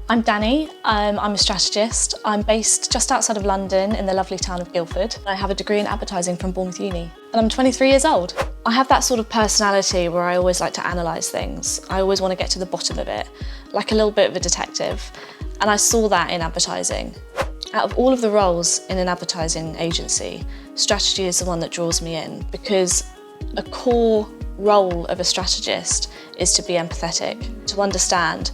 I'm Danny, I'm a strategist. I'm based just outside of London in the lovely town of Guildford. I have a degree in advertising from Bournemouth Uni and I'm 23 years old. I have that sort of personality where I always like to analyse things. I always want to get to the bottom of it, like a little bit of a detective. And I saw that in advertising. Out of all of the roles in an advertising agency, strategy is the one that draws me in because a core role of a strategist is to be empathetic, to understand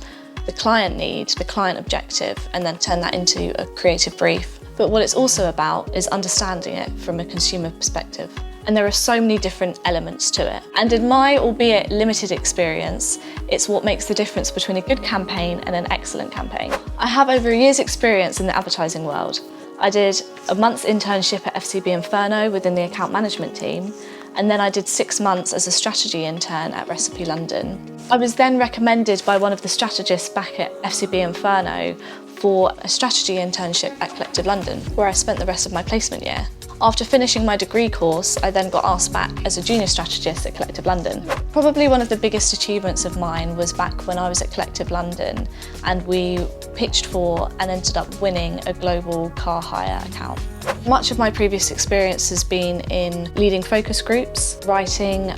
the client need, the client objective, and then turn that into a creative brief. But what it's also about is understanding it from a consumer perspective. And there are so many different elements to it. And in my, albeit limited experience, it's what makes the difference between a good campaign and an excellent campaign. I have over a year's experience in the advertising world. I did a month's internship at FCB Inferno within the account management team, and then I did 6 months as a strategy intern at Recipe London. I was then recommended by one of the strategists back at FCB Inferno for a strategy internship at Collective London, where I spent the rest of my placement year. After finishing my degree course, I then got asked back as a junior strategist at Collective London. Probably one of the biggest achievements of mine was back when I was at Collective London and we pitched for and ended up winning a global car hire account. Much of my previous experience has been in leading focus groups, writing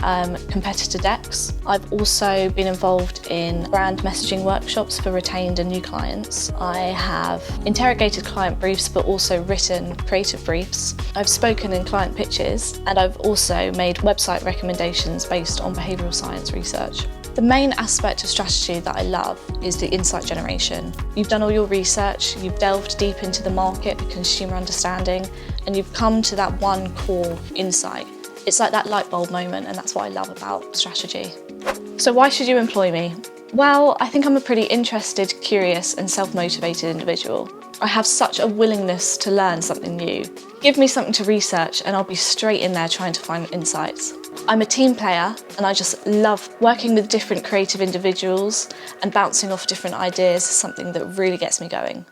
competitor decks. I've also been involved in brand messaging workshops for retained and new clients. I have interrogated client briefs but also written creative briefs. I've spoken in client pitches and I've also made website recommendations based on behavioural science research. The main aspect of strategy that I love is the insight generation. You've done all your research, you've delved deep into the market, the consumer understanding, and you've come to that one core insight. It's like that light bulb moment, and that's what I love about strategy. So why should you employ me? Well, I think I'm a pretty interested, curious, and self-motivated individual. I have such a willingness to learn something new. Give me something to research and I'll be straight in there trying to find insights. I'm a team player and I just love working with different creative individuals and bouncing off different ideas is something that really gets me going.